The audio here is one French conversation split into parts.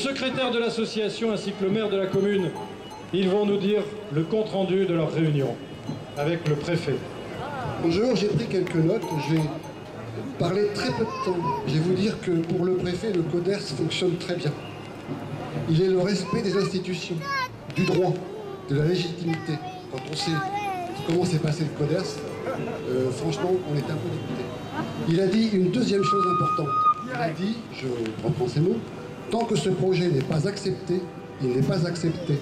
secrétaire de l'association ainsi que le maire de la commune. Ils vont nous dire le compte-rendu de leur réunion avec le préfet. Bonjour, j'ai pris quelques notes. Je vais parler très peu de temps. Je vais vous dire que pour le préfet, le CODERS fonctionne très bien. Il est le respect des institutions, du droit, de la légitimité. Quand on sait comment s'est passé le CODERS, franchement, on est un peu dégoûté. Il a dit une deuxième chose importante. Il a dit, je reprends ces mots, tant que ce projet n'est pas accepté, il n'est pas accepté.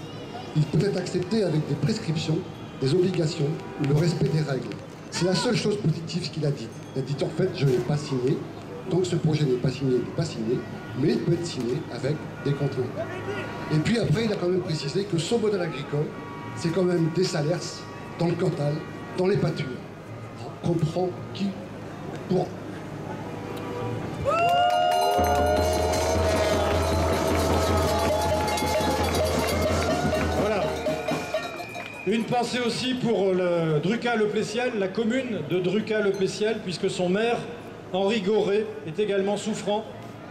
Il peut être accepté avec des prescriptions, des obligations ou le respect des règles. C'est la seule chose positive qu'il a dit. Il a dit en fait, je n'ai pas signé. Tant que ce projet n'est pas signé, il n'est pas signé, mais il peut être signé avec des contraintes. Et puis après, il a quand même précisé que son modèle agricole, c'est quand même des salaires dans le Cantal, dans les pâtures. On comprend qui pour. Voilà. Une pensée aussi pour le Druca-le-Plessiel, la commune de Druca-le-Plessiel, puisque son maire, Henri Goré, est également souffrant.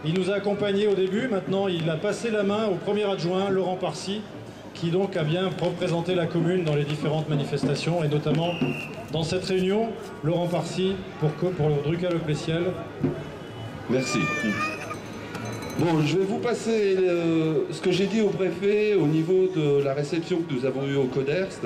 Il nous a accompagnés au début, maintenant il a passé la main au premier adjoint, Laurent Parcy, qui donc a bien représenté la commune dans les différentes manifestations, et notamment dans cette réunion, Laurent Parcy pour le Druca-le-Plessiel. Merci. Bon, je vais vous passer ce que j'ai dit au préfet au niveau de la réception que nous avons eue au CODERS,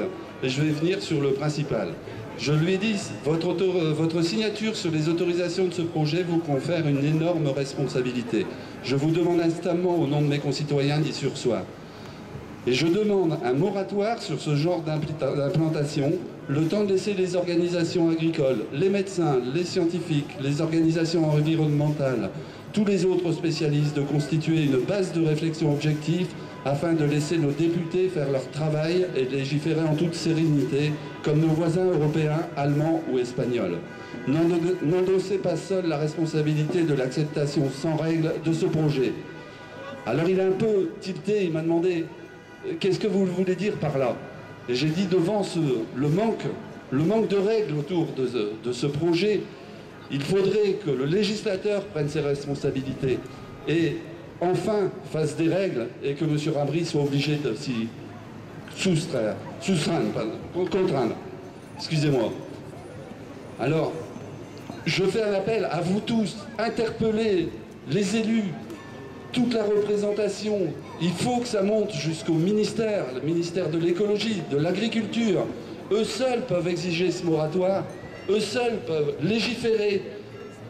et je vais venir sur le principal. Je lui ai dit, votre signature sur les autorisations de ce projet vous confère une énorme responsabilité. Je vous demande instamment, au nom de mes concitoyens, d'y surseoir. Et je demande un moratoire sur ce genre d'implantation, le temps de laisser les organisations agricoles, les médecins, les scientifiques, les organisations environnementales, tous les autres spécialistes de constituer une base de réflexion objective afin de laisser nos députés faire leur travail et légiférer en toute sérénité, comme nos voisins européens, allemands ou espagnols. N'endossez pas seul la responsabilité de l'acceptation sans règle de ce projet. Alors il a un peu tilté, il m'a demandé « Qu'est-ce que vous voulez dire par là ?» Et j'ai dit devant le manque de règles autour de ce projet, il faudrait que le législateur prenne ses responsabilités et enfin fasse des règles et que M. Rabry soit obligé de s'y contraindre. Excusez-moi. Alors, je fais un appel à vous tous, interpellez les élus, toute la représentation. Il faut que ça monte jusqu'au ministère, le ministère de l'écologie, de l'agriculture. Eux seuls peuvent exiger ce moratoire, eux seuls peuvent légiférer.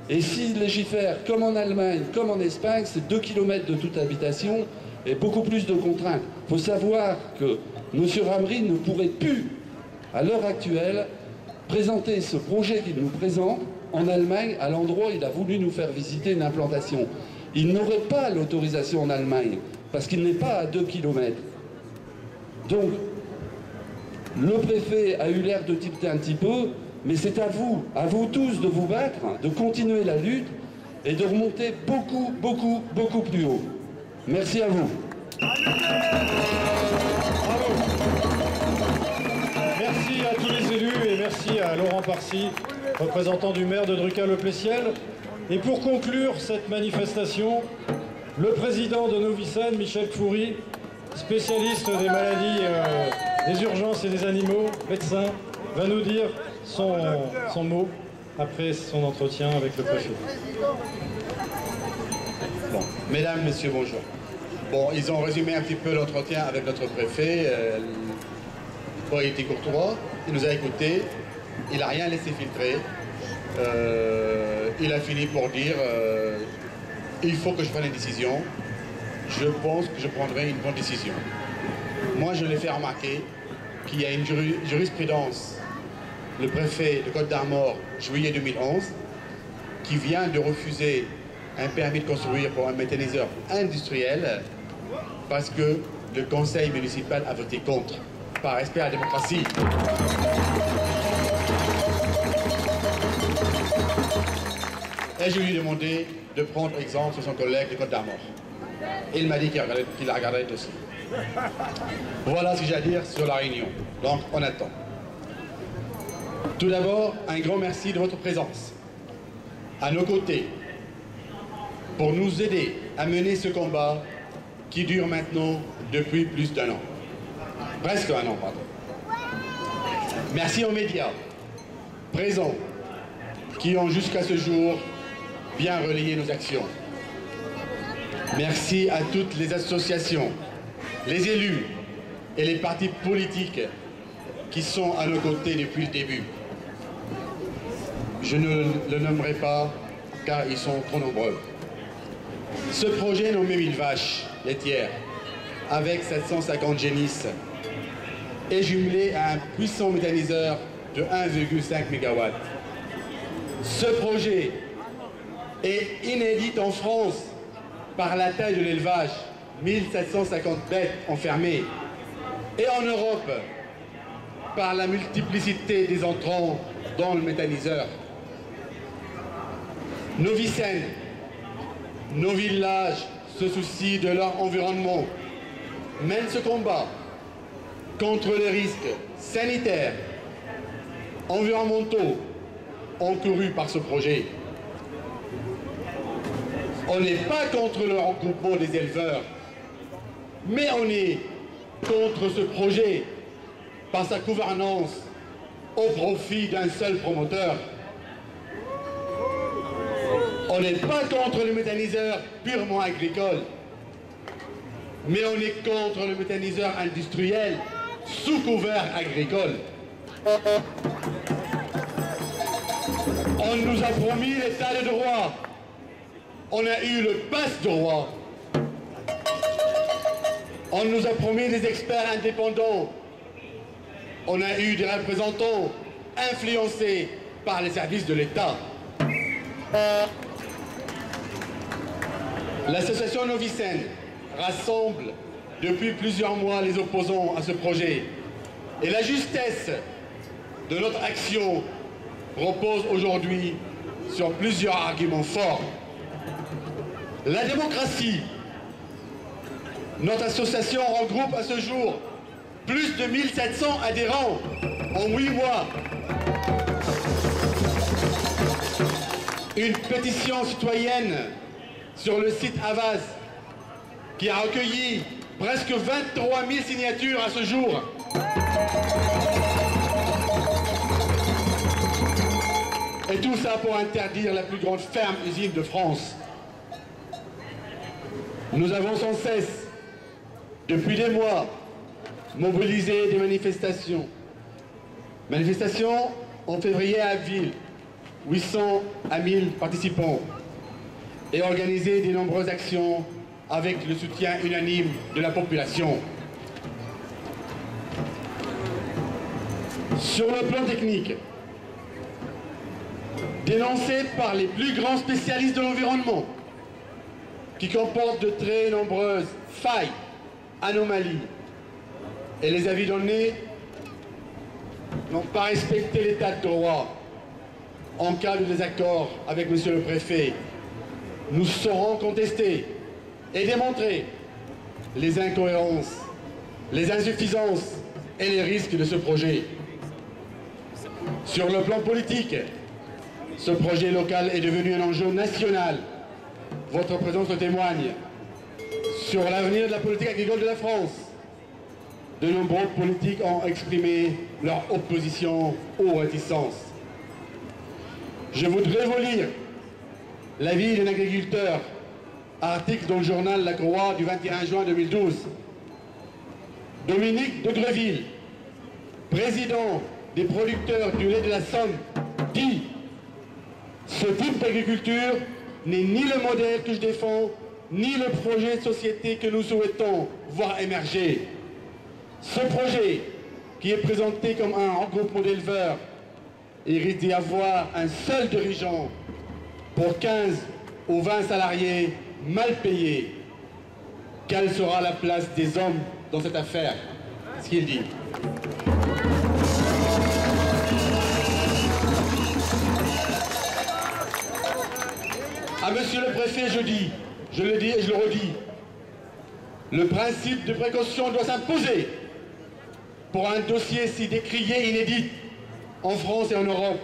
Et s'ils légifèrent comme en Allemagne, comme en Espagne, c'est 2 km de toute habitation et beaucoup plus de contraintes. Il faut savoir que M. Rabry ne pourrait plus, à l'heure actuelle, présenter ce projet qu'il nous présente en Allemagne, à l'endroit où il a voulu nous faire visiter une implantation. Il n'aurait pas l'autorisation en Allemagne, parce qu'il n'est pas à 2 km. Donc, le préfet a eu l'air de tilter un petit peu, mais c'est à vous tous de vous battre, de continuer la lutte et de remonter beaucoup, beaucoup, beaucoup plus haut. Merci à vous. Bravo. Merci à tous les élus et merci à Laurent Parcy, représentant du maire de Druca-le-Plessiel. Et pour conclure cette manifestation, le président de Novi Sad, Michel Khoury, spécialiste des maladies, des urgences et des animaux, médecin, va nous dire son mot après son entretien avec le préfet. Bon, mesdames, messieurs, bonjour. Bon, ils ont résumé un petit peu l'entretien avec notre préfet. Il était courtois, il nous a écoutés, il n'a rien laissé filtrer. Il a fini pour dire il faut que je prenne une décision. Je pense que je prendrai une bonne décision. Moi, je l'ai fait remarquer qu'il y a une jurisprudence, le préfet de Côte d'Armor, juillet 2011, qui vient de refuser un permis de construire pour un méthaniseur industriel parce que le conseil municipal a voté contre, par respect à la démocratie. Et je lui ai demandé de prendre exemple sur son collègue de Côte d'Armor. Et il m'a dit qu'il a regardé le dossier. Voilà ce que j'ai à dire sur la réunion. Donc, on attend. Tout d'abord, un grand merci de votre présence à nos côtés pour nous aider à mener ce combat qui dure maintenant depuis plus d'un an. Presque un an, pardon. Merci aux médias présents qui ont jusqu'à ce jour bien relayé nos actions. Merci à toutes les associations, les élus et les partis politiques qui sont à nos côtés depuis le début. Je ne le nommerai pas car ils sont trop nombreux. Ce projet nommé 1000 vaches laitières avec 750 génisses est jumelé à un puissant méthaniseur de 1,5 MW. Ce projet est inédit en France par la taille de l'élevage, 1750 bêtes enfermées, et en Europe par la multiplicité des entrants dans le méthaniseur. Nos Vicennes, nos villages se soucient de leur environnement, mènent ce combat contre les risques sanitaires, environnementaux encourus par ce projet. On n'est pas contre le regroupement des éleveurs, mais on est contre ce projet par sa gouvernance au profit d'un seul promoteur. On n'est pas contre le méthaniseur purement agricole, mais on est contre le méthaniseur industriel sous couvert agricole. On nous a promis l'état de droit. On a eu le passe-droit. On nous a promis des experts indépendants. On a eu des représentants influencés par les services de l'État. L'association Nos Vicennes rassemble depuis plusieurs mois les opposants à ce projet. Et la justesse de notre action repose aujourd'hui sur plusieurs arguments forts. La démocratie. Notre association regroupe à ce jour plus de 1700 adhérents en 8 mois. Une pétition citoyenne sur le site Havas qui a recueilli presque 23 000 signatures à ce jour. Et tout ça pour interdire la plus grande ferme-usine de France. Nous avons sans cesse, depuis des mois, mobilisé des manifestations. Manifestations en février à Abbeville, 800 à 1000 participants, et organisé de nombreuses actions avec le soutien unanime de la population. Sur le plan technique, dénoncé par les plus grands spécialistes de l'environnement, qui comporte de très nombreuses failles, anomalies, et les avis donnés n'ont pas respecté l'état de droit. En cas de désaccord avec monsieur le préfet, nous saurons contester et démontrer les incohérences, les insuffisances et les risques de ce projet. Sur le plan politique, ce projet local est devenu un enjeu national. Votre présence le témoigne. Sur l'avenir de la politique agricole de la France, de nombreux politiques ont exprimé leur opposition aux réticences. Je voudrais vous lire l'avis d'un agriculteur, article dans le journal La Croix du 21 juin 2012. Dominique de Greville, président des producteurs du lait de la Somme, dit « Ce type d'agriculture n'est ni le modèle que je défends, ni le projet de société que nous souhaitons voir émerger. Ce projet, qui est présenté comme un regroupement d'éleveurs, il risque d'y avoir un seul dirigeant pour 15 ou 20 salariés mal payés. Quelle sera la place des hommes dans cette affaire ?» Ce qu'il dit. À monsieur le préfet, je le dis et je le redis, le principe de précaution doit s'imposer pour un dossier si décrié et inédit en France et en Europe,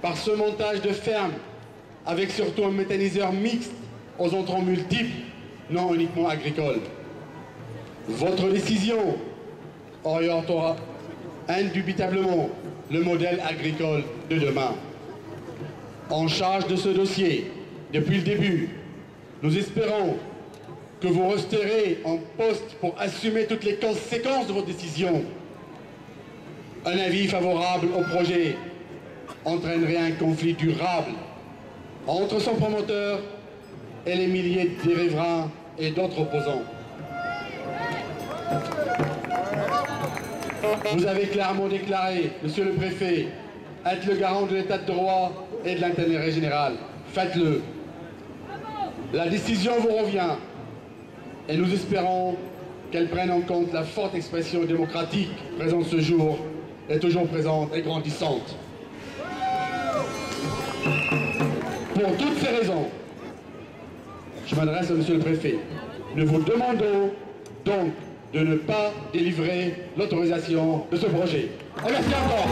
par ce montage de ferme avec surtout un méthaniseur mixte aux entrants multiples non uniquement agricole. Votre décision orientera indubitablement le modèle agricole de demain. En charge de ce dossier, depuis le début, nous espérons que vous resterez en poste pour assumer toutes les conséquences de votre décision. Un avis favorable au projet entraînerait un conflit durable entre son promoteur et les milliers de riverains et d'autres opposants. Vous avez clairement déclaré, Monsieur le Préfet, être le garant de l'état de droit et de l'intérêt général. Faites-le. La décision vous revient et nous espérons qu'elle prenne en compte la forte expression démocratique présente ce jour et toujours présente et grandissante. Pour toutes ces raisons, je m'adresse à Monsieur le Préfet. Nous vous demandons donc de ne pas délivrer l'autorisation de ce projet. Merci encore.